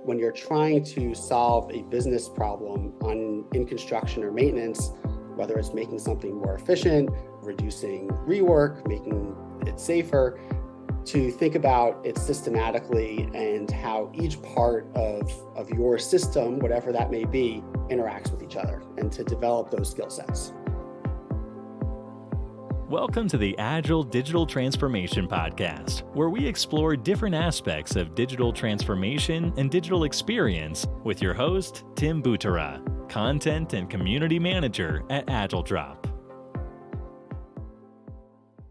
when you're trying to solve a business problem in construction or maintenance, whether it's making something more efficient, reducing rework, making it safer, to think about it systematically and how each part of your system, whatever that may be, interacts with each other, and to develop those skill sets. Welcome to the Agile Digital Transformation Podcast, where we explore different aspects of digital transformation and digital experience with your host, Tim Butera, Content and Community Manager at AgileDrop.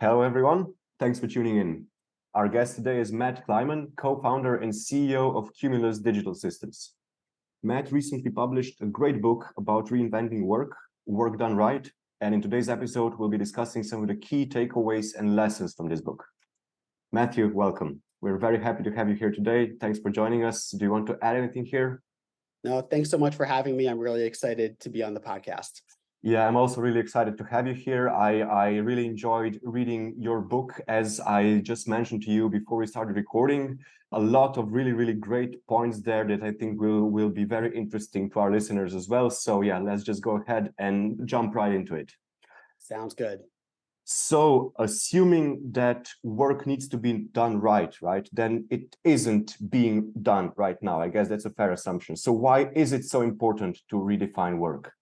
Hello, everyone. Thanks for tuning in. Our guest today is Matthew Kleiman, co-founder and CEO of Cumulus Digital Systems. Matt recently published a great book about reinventing work done right. And in today's episode, we'll be discussing some of the key takeaways and lessons from this book. Matthew, welcome. We're very happy to have you here today. Thanks for joining us. Do you want to add anything here? No, thanks so much for having me. I'm really excited to be on the podcast. Yeah, I'm also really excited to have you here. I really enjoyed reading your book. As I just mentioned to you before we started recording, a lot of really great points there that I think will be very interesting to our listeners as well. So yeah, let's just go ahead and jump right into it. Sounds good. So assuming that work needs to be done right, then it isn't being done right now. I guess that's a fair assumption. So why is it so important to redefine work?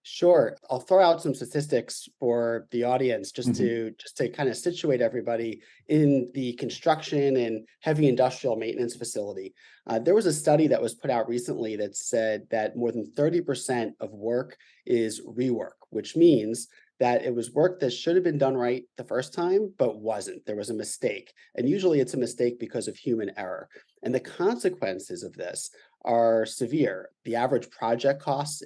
Sure. I'll throw out some statistics for the audience just to kind of situate everybody in the construction and heavy industrial maintenance facility. There was a study that was put out recently that said that more than 30% of work is rework, which means that it was work that should have been done right the first time, but wasn't. There was a mistake. And usually it's a mistake because of human error. And the consequences of this are severe. The average project costs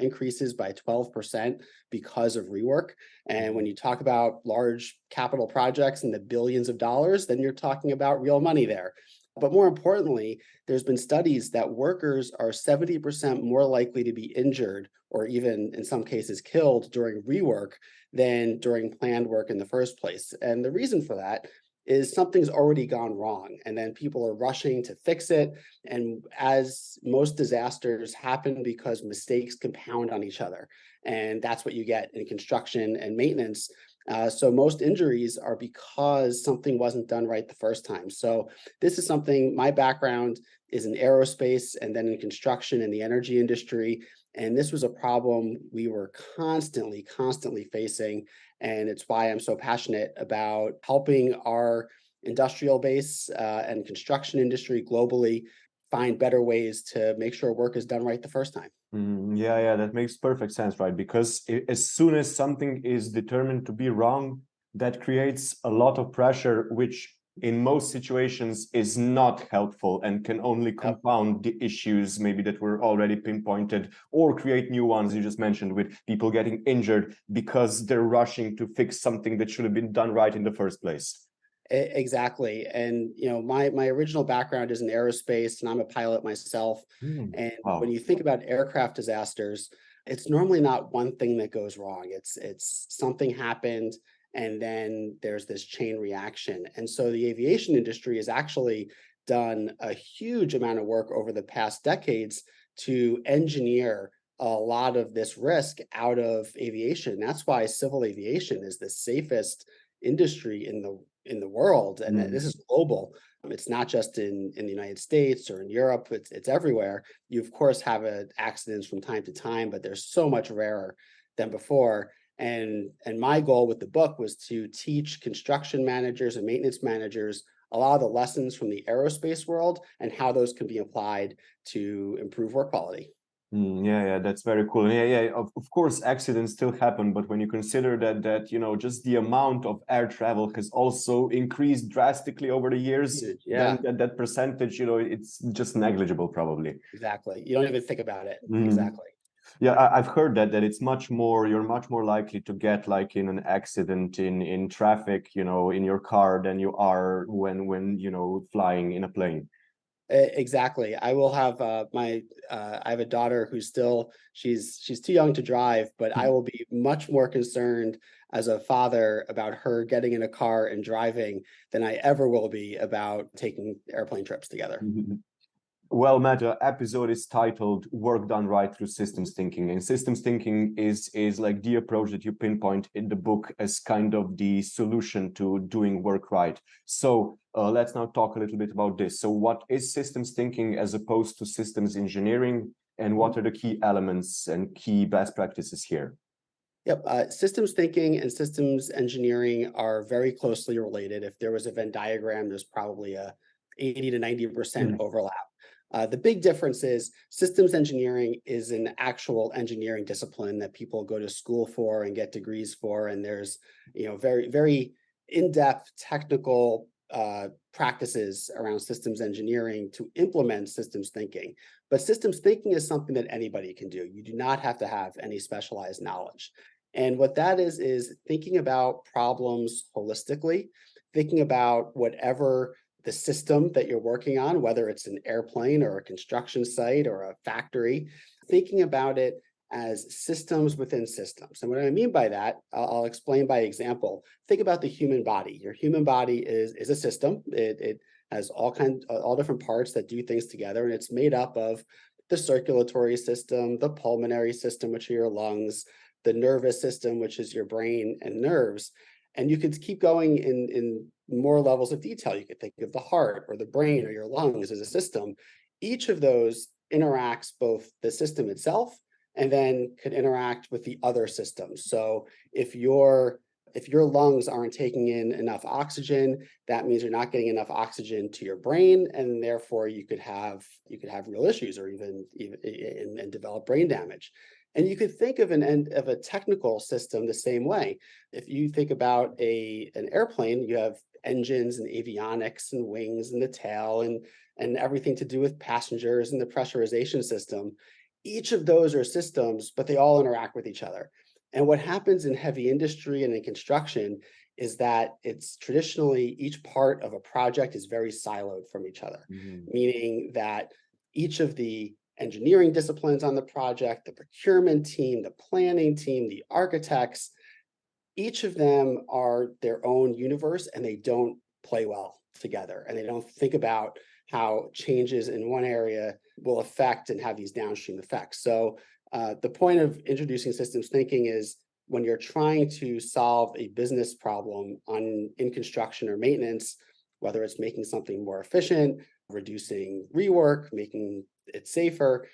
increases by 12% because of rework. And when you talk about large capital projects in the billions of dollars, then you're talking about real money there. But more importantly, there's been studies that workers are 70% more likely to be injured or even in some cases killed during rework than during planned work in the first place. And the reason for that is something's already gone wrong, and then people are rushing to fix it. And as most disasters happen because mistakes compound on each other, and that's what you get in construction and maintenance. So most injuries are because something wasn't done right the first time. So this is something, my background is in aerospace and then in construction and the energy industry. And this was a problem we were constantly facing. And it's why I'm so passionate about helping our industrial base and construction industry globally find better ways to make sure work is done right the first time. Yeah, that makes perfect sense, right? Because as soon as something is determined to be wrong, that creates a lot of pressure, which in most situations is not helpful and can only compound the issues maybe that were already pinpointed or create new ones. You just mentioned with people getting injured because they're rushing to fix something that should have been done right in the first place. Exactly. And, my original background is in aerospace and I'm a pilot myself. And when you think about aircraft disasters, it's normally not one thing that goes wrong. It's something happened and then there's this chain reaction. And so the aviation industry has actually done a huge amount of work over the past decades to engineer a lot of this risk out of aviation. That's why civil aviation is the safest industry in the world, and this is global. It's not just in the United States or in Europe. It's everywhere. You of course have accidents from time to time, but they're so much rarer than before. And my goal with the book was to teach construction managers and maintenance managers a lot of the lessons from the aerospace world and how those can be applied to improve work quality. Yeah, that's very cool. Yeah. Of course, accidents still happen, but when you consider that just the amount of air travel has also increased drastically over the years, then that percentage, it's just negligible, probably. Exactly. You don't even think about it. Exactly. Yeah, I've heard that you're much more likely to get like in an accident in traffic, in your car than you are when flying in a plane. Exactly. I will have I have a daughter who's she's too young to drive, but I will be much more concerned as a father about her getting in a car and driving than I ever will be about taking airplane trips together. Well, Matt, the episode is titled Work Done Right Through Systems Thinking. And systems thinking is like the approach that you pinpoint in the book as kind of the solution to doing work right. So let's now talk a little bit about this. So what is systems thinking as opposed to systems engineering? And what are the key elements and key best practices here? Yep. Systems thinking and systems engineering are very closely related. If there was a Venn diagram, there's probably a 80 to 90% overlap. The big difference is systems engineering is an actual engineering discipline that people go to school for and get degrees for. And there's, very, very in-depth technical practices around systems engineering to implement systems thinking. But systems thinking is something that anybody can do. You do not have to have any specialized knowledge. And what that is thinking about problems holistically, thinking about whatever the system that you're working on, whether it's an airplane or a construction site or a factory, thinking about it as systems within systems. And what I mean by that, I'll explain by example. Think about the human body. Your human body is a system. It has all different parts that do things together, and it's made up of the circulatory system, the pulmonary system, which are your lungs, the nervous system, which is your brain and nerves. And you could keep going in more levels of detail. You could think of the heart or the brain or your lungs as a system. Each of those interacts both the system itself and then could interact with the other systems. So if your lungs aren't taking in enough oxygen, that means you're not getting enough oxygen to your brain, and therefore you could have real issues or even develop brain damage. And you could think of a technical system the same way. If you think about an airplane, you have engines and avionics and wings and the tail and everything to do with passengers and the pressurization system. Each of those are systems, but they all interact with each other. And what happens in heavy industry and in construction is that it's traditionally each part of a project is very siloed from each other, meaning that each of the engineering disciplines on the project, the procurement team, the planning team, the architects, each of them are their own universe and they don't play well together. And they don't think about how changes in one area will affect and have these downstream effects. So the point of introducing systems thinking is when you're trying to solve a business problem in construction or maintenance, whether it's making something more efficient, reducing rework, making it safer,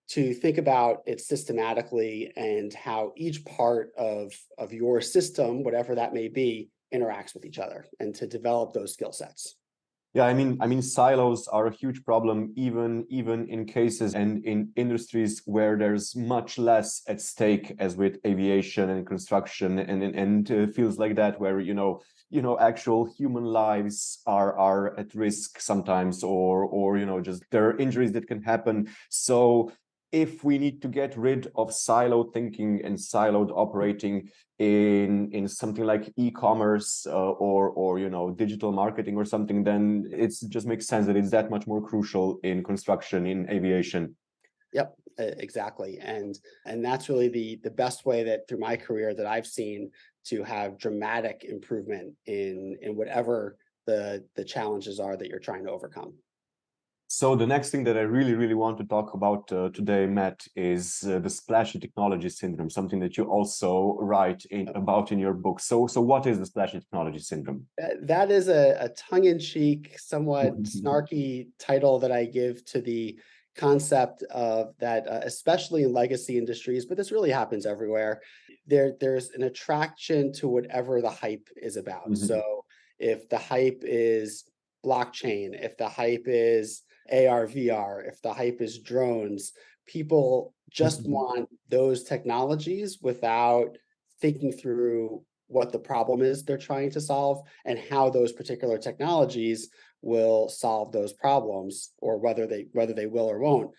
to think about it systematically and how each part of your system, whatever that may be, interacts with each other, and to develop those skill sets. Yeah, I mean, silos are a huge problem, even in cases and in industries where there's much less at stake, as with aviation and construction and fields like that, where actual human lives are at risk sometimes, or just there are injuries that can happen. So if we need to get rid of siloed thinking and siloed operating in something like e-commerce or digital marketing or something, then it just makes sense that it's that much more crucial in construction, in aviation. Yep, exactly. And that's really the best way that through my career that I've seen to have dramatic improvement in whatever the challenges are that you're trying to overcome. So the next thing that I really want to talk about today, Matt, is the splashy technology syndrome, something that you also write about in your book. So what is the splashy technology syndrome? That is a tongue-in-cheek, somewhat snarky title that I give to the concept of that, especially in legacy industries, but this really happens everywhere. There's an attraction to whatever the hype is about. So if the hype is blockchain, if the hype is AR, VR, if the hype is drones, people just want those technologies without thinking through what the problem is they're trying to solve and how those particular technologies will solve those problems, or whether they will or won't.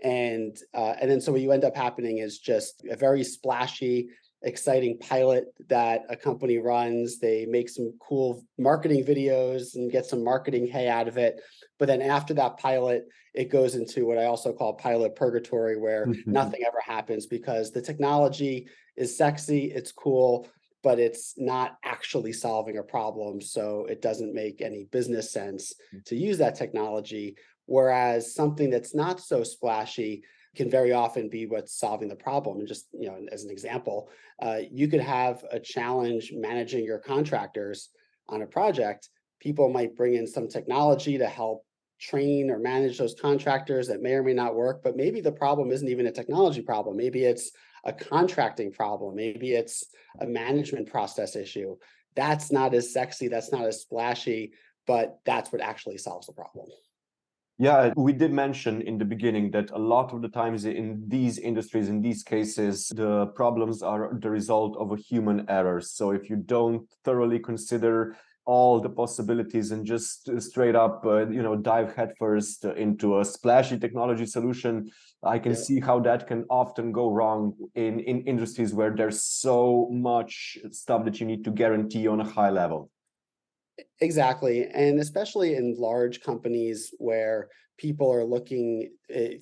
And then so what you end up happening is just a very splashy, exciting pilot that a company runs. They make some cool marketing videos and get some marketing hay out of it. But then after that pilot, it goes into what I also call pilot purgatory, where nothing ever happens because the technology is sexy, it's cool, but it's not actually solving a problem. So it doesn't make any business sense to use that technology. whereas something that's not so splashy can very often be what's solving the problem. And just, as an example, you could have a challenge managing your contractors on a project. People might bring in some technology to help train or manage those contractors that may or may not work, but maybe the problem isn't even a technology problem. Maybe it's a contracting problem. Maybe it's a management process issue. That's not as sexy, that's not as splashy, but that's what actually solves the problem. Yeah, we did mention in the beginning that a lot of the times in these industries, in these cases, the problems are the result of a human error. So if you don't thoroughly consider all the possibilities and just straight up, dive headfirst into a splashy technology solution, I can see how that can often go wrong in industries where there's so much stuff that you need to guarantee on a high level. Exactly. And especially in large companies where people are looking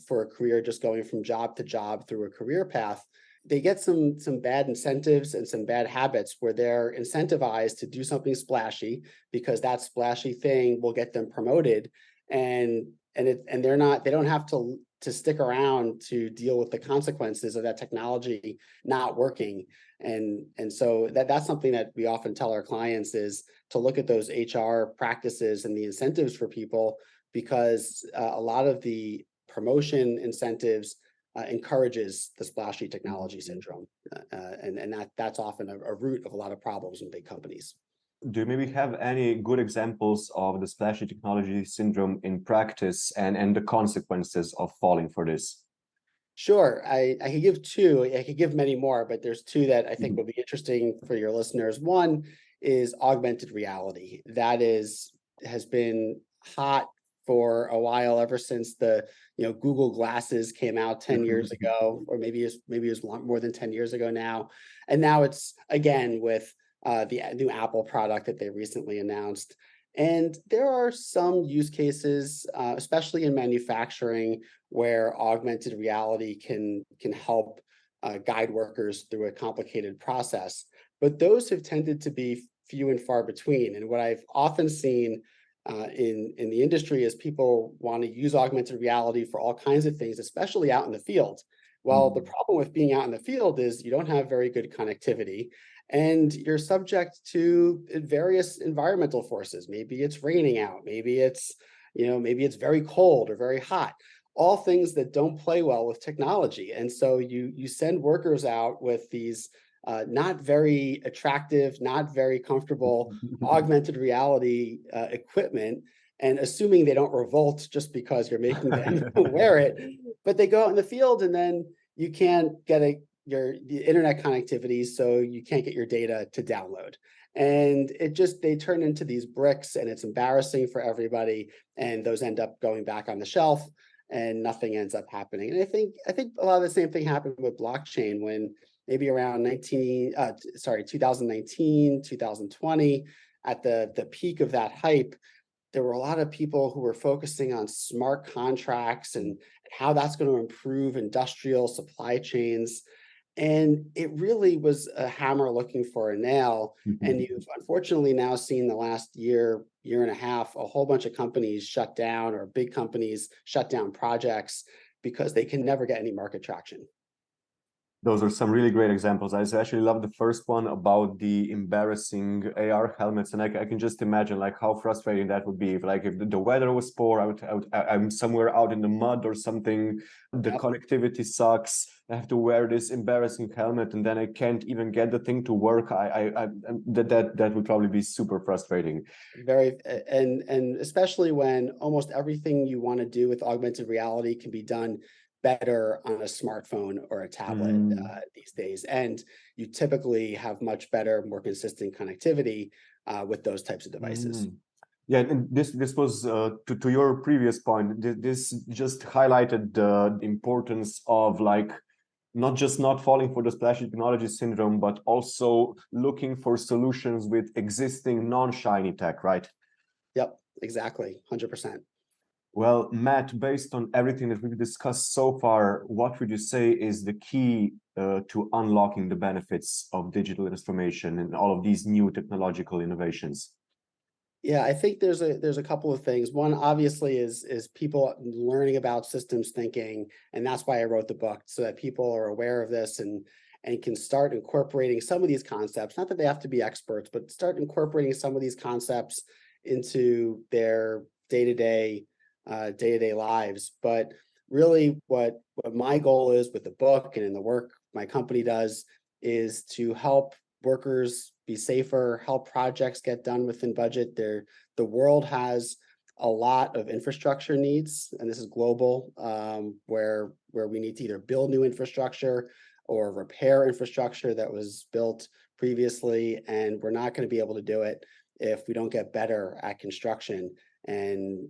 for a career, just going from job to job through a career path, they get some bad incentives and some bad habits where they're incentivized to do something splashy because that splashy thing will get them promoted. And they don't have to stick around to deal with the consequences of that technology not working. And so that's something that we often tell our clients is to look at those HR practices and the incentives for people, because a lot of the promotion incentives encourages the splashy technology syndrome. And that's often a root of a lot of problems in big companies. Do you maybe have any good examples of the splashy technology syndrome in practice and the consequences of falling for this? Sure, I could give two. I could give many more, but there's two that I think will be interesting for your listeners. One is augmented reality. That has been hot for a while, ever since the Google glasses came out 10 years ago, or maybe it was more than 10 years ago now. And now it's again with the new Apple product that they recently announced. And there are some use cases, especially in manufacturing, where augmented reality can help guide workers through a complicated process. But those have tended to be few and far between. And what I've often seen in the industry is people want to use augmented reality for all kinds of things, especially out in the field. Well, the problem with being out in the field is you don't have very good connectivity, and you're subject to various environmental forces. Maybe it's raining out, maybe it's very cold or very hot, all things that don't play well with technology. And so you send workers out with these not very attractive, not very comfortable augmented reality equipment, and assuming they don't revolt just because you're making them wear it. But they go out in the field, and then you can't get the internet connectivity, so you can't get your data to download. And they turn into these bricks, and it's embarrassing for everybody. And those end up going back on the shelf, and nothing ends up happening. And I think a lot of the same thing happened with blockchain when maybe around 2019, 2020, at the peak of that hype. There were a lot of people who were focusing on smart contracts and how that's going to improve industrial supply chains. And it really was a hammer looking for a nail. And you've unfortunately now seen the last year and a half, a whole bunch of companies shut down, or big companies shut down projects because they can never get any market traction. Those are some really great examples. I especially love the first one about the embarrassing AR helmets, and I can just imagine like how frustrating that would be. If the weather was poor, I'm somewhere out in the mud or something. The connectivity sucks. I have to wear this embarrassing helmet, and then I can't even get the thing to work. That would probably be super frustrating. And especially when almost everything you want to do with augmented reality can be done better on a smartphone or a tablet these days. And you typically have much better, more consistent connectivity with those types of devices. Yeah, and this was to your previous point. This just highlighted the importance of not just not falling for the splashy technology syndrome, but also looking for solutions with existing non-shiny tech, right? Yep, exactly, 100%. Well, Matt, based on everything that we've discussed so far, what would you say is the key to unlocking the benefits of digital transformation and all of these new technological innovations? Yeah, I think there's a couple of things. One obviously is people learning about systems thinking, and that's why I wrote the book, so that people are aware of this and can start incorporating some of these concepts. Not that they have to be experts, but start incorporating some of these concepts into their day-to-day lives. But really, what my goal is with the book and in the work my company does is to help workers be safer, help projects get done within budget. The world has a lot of infrastructure needs, and this is global, where we need to either build new infrastructure or repair infrastructure that was built previously, and we're not going to be able to do it if we don't get better at construction and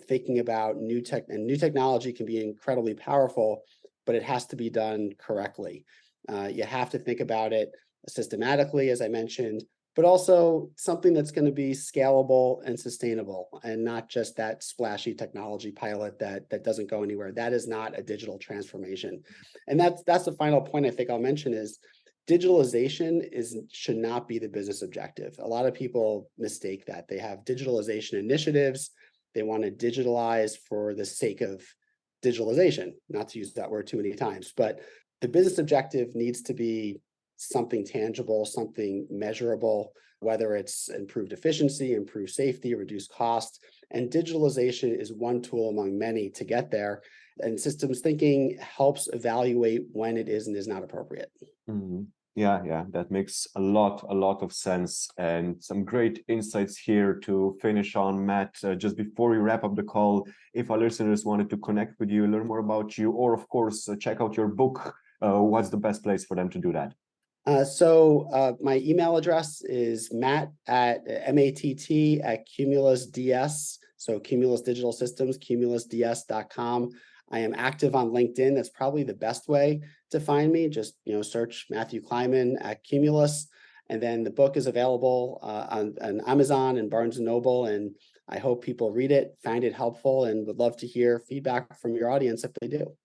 thinking about new technology can be incredibly powerful, but it has to be done correctly. You have to think about it systematically, as I mentioned, but also something that's going to be scalable and sustainable, and not just that splashy technology pilot that doesn't go anywhere. That is not a digital transformation. And that's the final point I think I'll mention is digitalization should not be the business objective. A lot of people mistake that. They have digitalization initiatives. They want to digitalize for the sake of digitalization, not to use that word too many times, but the business objective needs to be something tangible, something measurable, whether it's improved efficiency, improved safety, reduced cost. And digitalization is one tool among many to get there. And systems thinking helps evaluate when it is and is not appropriate. Mhm. Yeah, that makes a lot of sense, and some great insights here to finish on, Matt. Just before we wrap up the call, if our listeners wanted to connect with you, learn more about you, or of course, check out your book, what's the best place for them to do that? My email address is matt@Cumulus DS. So Cumulus Digital Systems, cumulusds.com. I am active on LinkedIn. That's probably the best way to find me. Just search Matthew Kleiman at Cumulus, and then the book is available on Amazon and Barnes and Noble. And I hope people read it, find it helpful, and would love to hear feedback from your audience if they do.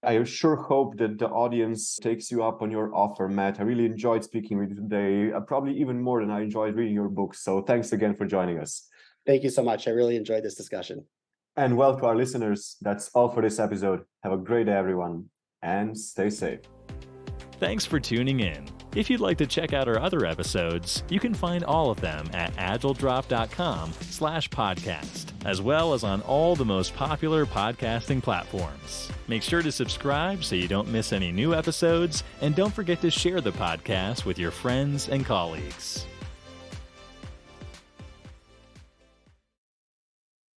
I sure hope that the audience takes you up on your offer, Matt. I really enjoyed speaking with you today, probably even more than I enjoyed reading your book. So thanks again for joining us. Thank you so much. I really enjoyed this discussion. And well, to our listeners, that's all for this episode. Have a great day, everyone, and stay safe. Thanks for tuning in. If you'd like to check out our other episodes, you can find all of them at agiledrop.com/podcast, as well as on all the most popular podcasting platforms. Make sure to subscribe so you don't miss any new episodes, and don't forget to share the podcast with your friends and colleagues.